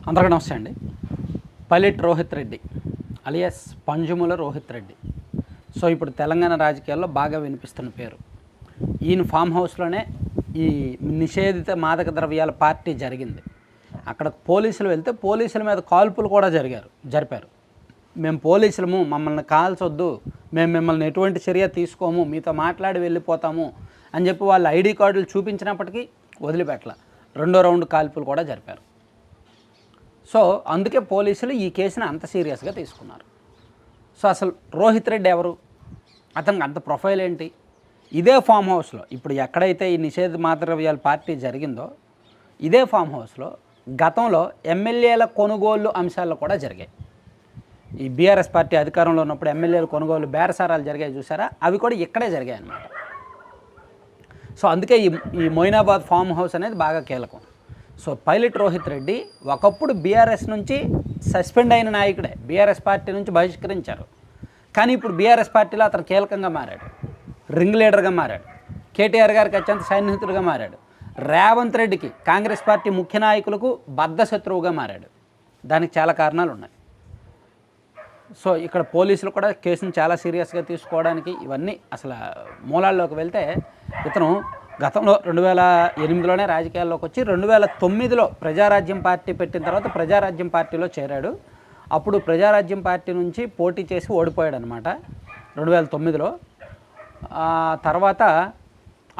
అందరికీ నమస్తే అండి. Pilot Rohit Reddy alias Panjumula Rohit Reddy. So ఇప్పుడు తెలంగాణ రాజకీయాల్లో బాగా వినిపిస్తున్న పేరు. ఈయన ఫామ్ హౌస్లోనే ఈ నిషేధిత మాదక ద్రవ్యాల పార్టీ జరిగింది. అక్కడ పోలీసులు వెళ్తే పోలీసుల మీద కాల్పులు కూడా జరిపారు. మేము పోలీసులము, మమ్మల్ని కాల్చొద్దు, మేము మిమ్మల్ని ఎటువంటి చర్య తీసుకోము, మీతో మాట్లాడి వెళ్ళిపోతాము అని చెప్పి వాళ్ళ ఐడి కార్డులు చూపించినప్పటికీ వదిలిపెట్టల. రెండో రౌండ్ కాల్పులు కూడా జరిపారు. సో అందుకే పోలీసులు ఈ కేసుని అంత సీరియస్గా తీసుకున్నారు. సో అసలు రోహిత్ రెడ్డి ఎవరు, అతనికి అంత ప్రొఫైల్ ఏంటి? ఇదే ఫామ్ హౌస్లో ఇప్పుడు ఎక్కడైతే ఈ నిషేధ మాదద్రవ్యాల పార్టీ జరిగిందో ఇదే ఫామ్ హౌస్లో గతంలో ఎమ్మెల్యేల కొనుగోలు అంశాల్లో కూడా జరిగాయి. ఈ బీఆర్ఎస్ పార్టీ అధికారంలో ఉన్నప్పుడు ఎమ్మెల్యేల కొనుగోలు బేరసారాలు జరిగాయి చూసారా, అవి కూడా ఇక్కడే జరిగాయి అన్నమాట. సో అందుకే ఈ మొయినాబాద్ ఫామ్ హౌస్ అనేది బాగా కీలకం. సో పైలట్ రోహిత్ రెడ్డి ఒకప్పుడు బీఆర్ఎస్ నుంచి సస్పెండ్ అయిన నాయకుడే, బీఆర్ఎస్ పార్టీ నుంచి బహిష్కరించారు. కానీ ఇప్పుడు బీఆర్ఎస్ పార్టీలో అతను కీలకంగా మారాడు, రింగ్ లీడర్గా మారాడు, కేటీఆర్ గారికి అత్యంత సన్నిహితుడిగా మారాడు, రేవంత్ రెడ్డికి కాంగ్రెస్ పార్టీ ముఖ్య నాయకులకు బద్ధ శత్రువుగా మారాడు. దానికి చాలా కారణాలు ఉన్నాయి. సో ఇక్కడ పోలీసులు కూడా కేసును చాలా సీరియస్గా తీసుకోవడానికి ఇవన్నీ అసలు మూలాల్లోకి వెళ్తే ఇతను గతంలో 2008లోనే రాజకీయాల్లోకి వచ్చి 2009లో ప్రజారాజ్యం పార్టీ పెట్టిన తర్వాత ప్రజారాజ్యం పార్టీలో చేరాడు. అప్పుడు ప్రజారాజ్యం పార్టీ నుంచి పోటీ చేసి ఓడిపోయాడు అనమాట 2009లో. తర్వాత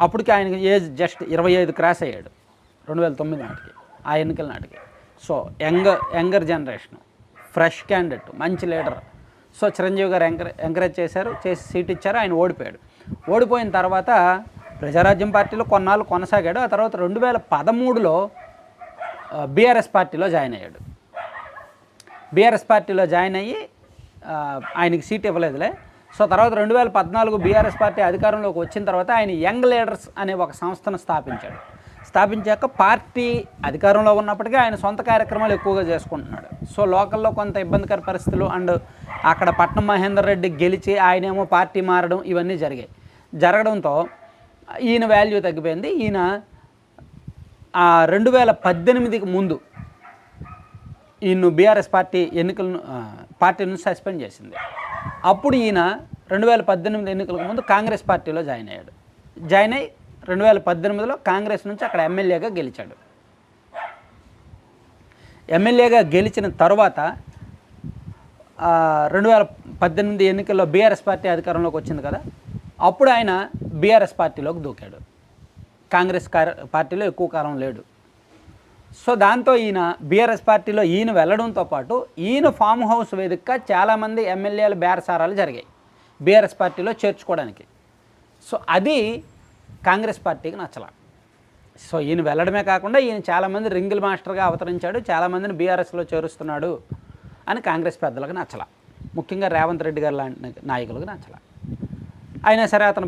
అప్పటికి ఆయనకి ఏజ్ జస్ట్ 25 క్రాస్ అయ్యాడు 2009 నాటికి, ఆ ఎన్నికల నాటికి. So younger generation, fresh candidate, మంచి లీడర్. సో చిరంజీవి గారు ఎంకరేజ్ చేసి సీట్ ఇచ్చారు, ఆయన ఓడిపోయాడు. ఓడిపోయిన తర్వాత ప్రజారాజ్యం పార్టీలో కొన్నాళ్ళు కొనసాగాడు. ఆ తర్వాత 2013లో బీఆర్ఎస్ పార్టీలో జాయిన్ అయ్యాడు. బీఆర్ఎస్ పార్టీలో జాయిన్ అయ్యి ఆయనకి సీట్ ఇవ్వలేదులే. సో తర్వాత 2014 బీఆర్ఎస్ పార్టీ అధికారంలోకి వచ్చిన తర్వాత ఆయన యంగ్ లీడర్స్ అనే ఒక సంస్థను స్థాపించాక పార్టీ అధికారంలో ఉన్నప్పటికీ ఆయన సొంత కార్యక్రమాలు ఎక్కువగా చేసుకుంటున్నాడు. సో లోకల్లో కొంత ఇబ్బందికర పరిస్థితులు అండ్ అక్కడ పట్నం మహేందర్ రెడ్డి గెలిచి ఆయనేమో పార్టీ మారడం ఇవన్నీ జరగడంతో ఈయన వాల్యూ తగ్గిపోయింది. ఈయన 2018కి ముందు ఈయన బీఆర్ఎస్ పార్టీ పార్టీ నుంచి సస్పెండ్ చేసింది. అప్పుడు ఈయన 2018 ఎన్నికలకు ముందు కాంగ్రెస్ పార్టీలో జాయిన్ అయ్యి 2018లో కాంగ్రెస్ నుంచి అక్కడ ఎమ్మెల్యేగా గెలిచాడు. ఎమ్మెల్యేగా గెలిచిన తర్వాత 2018 ఎన్నికల్లో బీఆర్ఎస్ పార్టీ అధికారంలోకి వచ్చింది కదా, అప్పుడు ఆయన బీఆర్ఎస్ పార్టీలోకి దూకాడు. కాంగ్రెస్ పార్టీలో ఎక్కువ కాలం లేడు. సో దాంతో ఈయన బీఆర్ఎస్ పార్టీలో ఈయన వెళ్ళడంతో పాటు ఈయన ఫామ్ హౌస్ వేదికగా చాలామంది ఎమ్మెల్యేల బేరసారాలు జరిగాయి బీఆర్ఎస్ పార్టీలో చేర్చుకోవడానికి. సో అది కాంగ్రెస్ పార్టీకి నచ్చల. సో ఈయన వెళ్ళడమే కాకుండా ఈయన చాలామంది రింగిల్ మాస్టర్గా అవతరించాడు, చాలామందిని బీఆర్ఎస్లో చేరుస్తున్నాడు అని కాంగ్రెస్ పెద్దలకు నచ్చల, ముఖ్యంగా రేవంత్ రెడ్డి గారు లాంటి నాయకులకు నచ్చల. అయినా సరే అతను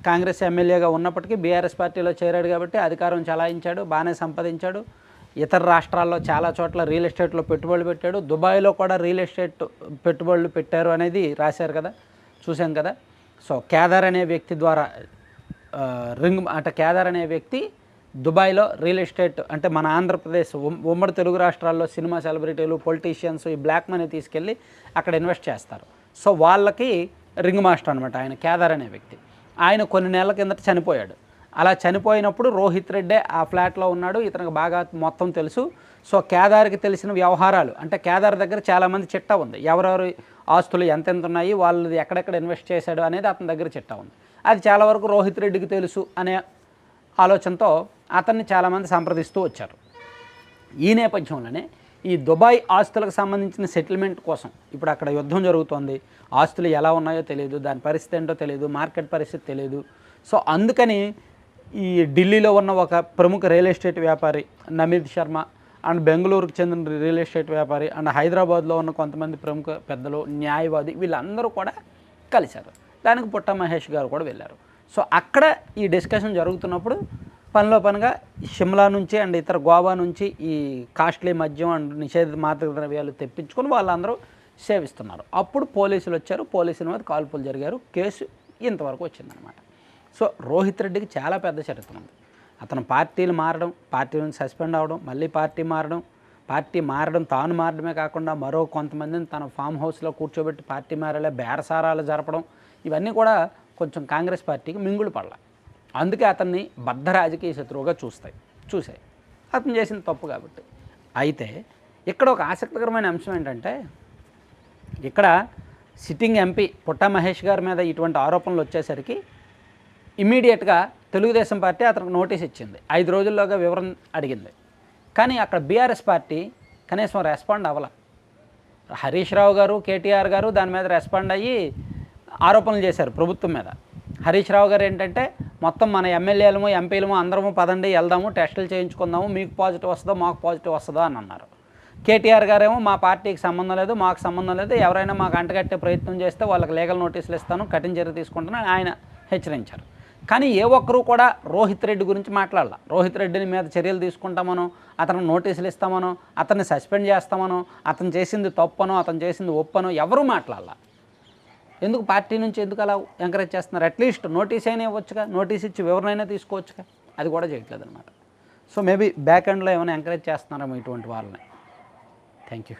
కాంగ్రెస్ ఎమ్మెల్యేగా ఉన్నప్పటికీ బీఆర్ఎస్ పార్టీలో చేరాడు కాబట్టి అధికారం చలాయించాడు, బాగానే సంపాదించాడు. ఇతర రాష్ట్రాల్లో చాలా చోట్ల రియల్ ఎస్టేట్లో పెట్టుబడులు పెట్టాడు. దుబాయ్లో కూడా రియల్ ఎస్టేట్ పెట్టుబడులు పెట్టారు అనేది రాశారు కదా, చూశాం కదా. సో కేదార్ అనే వ్యక్తి ద్వారా కేదార్ అనే వ్యక్తి దుబాయ్లో రియల్ ఎస్టేట్ అంటే మన ఆంధ్రప్రదేశ్ ఉమ్మడి తెలుగు రాష్ట్రాల్లో సినిమా సెలబ్రిటీలు, పొలిటీషియన్స్ ఈ బ్లాక్ మనీ తీసుకెళ్ళి అక్కడ ఇన్వెస్ట్ చేస్తారు. సో వాళ్ళకి రింగ్ మాస్టర్ అనమాట ఆయన కేదార్ అనే వ్యక్తి. ఆయన కొన్ని నెలల కిందట చనిపోయాడు. అలా చనిపోయినప్పుడు రోహిత్ రెడ్డే ఆ ఫ్లాట్లో ఉన్నాడు, ఇతనికి బాగా మొత్తం తెలుసు. సో కేదార్కి తెలిసిన వ్యవహారాలు అంటే కేదార్ దగ్గర చాలామంది చిట్టా ఉంది, ఎవరెవరి ఆస్తులు ఎంతెంత ఉన్నాయి, వాళ్ళది ఎక్కడెక్కడ ఇన్వెస్ట్ చేశాడు అనేది అతని దగ్గర చిట్టా ఉంది. అది చాలా వరకు రోహిత్ రెడ్డికి తెలుసు అనే ఆలోచనతో అతన్ని చాలామంది సంప్రదిస్తూ వచ్చారు. ఈ నేపథ్యంలోనే ఈ దుబాయ్ ఆస్తులకు సంబంధించిన సెటిల్మెంట్ కోసం ఇప్పుడు అక్కడ యుద్ధం జరుగుతోంది. ఆస్తులు ఎలా ఉన్నాయో తెలియదు, దాని పరిస్థితి ఏంటో తెలియదు, మార్కెట్ పరిస్థితి తెలియదు. సో అందుకని ఈ ఢిల్లీలో ఉన్న ఒక ప్రముఖ రియల్ ఎస్టేట్ వ్యాపారి నమిత్ శర్మ అండ్ బెంగళూరుకు చెందిన రియల్ ఎస్టేట్ వ్యాపారి అండ్ హైదరాబాద్లో ఉన్న కొంతమంది ప్రముఖ పెద్దలు, న్యాయవాది వీళ్ళందరూ కూడా కలిశారు. దానికి పుట్ట మహేష్ గారు కూడా వెళ్ళారు. సో అక్కడ ఈ డిస్కషన్ జరుగుతున్నప్పుడు పనిలో పనిగా షిమ్లా నుంచి అండ్ ఇతర గోవా నుంచి ఈ కాస్ట్లీ మద్యం అండ్ నిషేధిత మాదక ద్రవ్యాలు తెప్పించుకొని వాళ్ళందరూ సేవిస్తున్నారు. అప్పుడు పోలీసులు వచ్చారు, పోలీసుల మీద కాల్పులు జరిగారు, కేసు ఇంతవరకు వచ్చిందనమాట. సో రోహిత్ రెడ్డికి చాలా పెద్ద చరిత్ర ఉంది. అతను పార్టీలు మారడం, పార్టీ నుంచి సస్పెండ్ అవ్వడం, మళ్ళీ పార్టీ మారడం, పార్టీ మారడం, తాను మారడమే కాకుండా మరో కొంతమందిని తన ఫామ్ హౌస్లో కూర్చోబెట్టి పార్టీ మారేలా బేరసారాలు జరపడం, ఇవన్నీ కూడా కొంచెం కాంగ్రెస్ పార్టీకి మింగుడు పడల. అందుకే అతన్ని బద్ధ రాజకీయ శత్రువుగా చూసాయి. అతను చేసిన తప్పు కాబట్టి. అయితే ఇక్కడ ఒక ఆసక్తికరమైన అంశం ఏంటంటే, ఇక్కడ సిట్టింగ్ ఎంపీ పుట్టా మహేష్ గారి మీద ఇటువంటి ఆరోపణలు వచ్చేసరికి ఇమ్మీడియట్గా తెలుగుదేశం పార్టీ అతనికి నోటీస్ ఇచ్చింది, 5 రోజుల్లోగా వివరణ అడిగింది. కానీ అక్కడ బీఆర్ఎస్ పార్టీ కనీసం రెస్పాండ్ అవ్వాల. హరీష్ రావు గారు, కేటీఆర్ గారు దాని మీద రెస్పాండ్ అయ్యి ఆరోపణలు చేశారు ప్రభుత్వం మీద. హరీష్ రావు గారు ఏంటంటే, మొత్తం మన ఎమ్మెల్యేలము ఎంపీలము అందరము పదండి వెళ్దాము, టెస్టులు చేయించుకుందాము, మీకు పాజిటివ్ వస్తుందో మాకు పాజిటివ్ వస్తుందో అని అన్నారు. కేటీఆర్ గారేమో మా పార్టీకి సంబంధం లేదు, మాకు సంబంధం లేదు, ఎవరైనా మాకు అంటగట్టే ప్రయత్నం చేస్తే వాళ్ళకి లీగల్ నోటీసులు ఇస్తాను, కఠిన చర్య తీసుకుంటానని ఆయన హెచ్చరించారు. కానీ ఏ ఒక్కరూ కూడా రోహిత్ రెడ్డి గురించి మాట్లాడాల. రోహిత్ రెడ్డిని మీద చర్యలు తీసుకుంటామనో, అతనికి నోటీసులు ఇస్తామనో, అతన్ని సస్పెండ్ చేస్తామనో, అతను చేసింది తప్పనో, అతను చేసింది ఒప్పనో ఎవరూ మాట్లాడాల. ఎందుకు పార్టీ నుంచి ఎందుకు అలా ఎంకరేజ్ చేస్తున్నారు? అట్లీస్ట్ నోటీస్ అయినా ఇవ్వచ్చుగా, నోటీస్ ఇచ్చి వివరణ అయినా తీసుకోవచ్చుగా, అది కూడా చేయట్లేదు అనమాట. సో మేబీ బ్యాక్ ఎండ్లో ఏమైనా ఎంకరేజ్ చేస్తున్నారేమో ఇటువంటి వాళ్ళని. Thank you.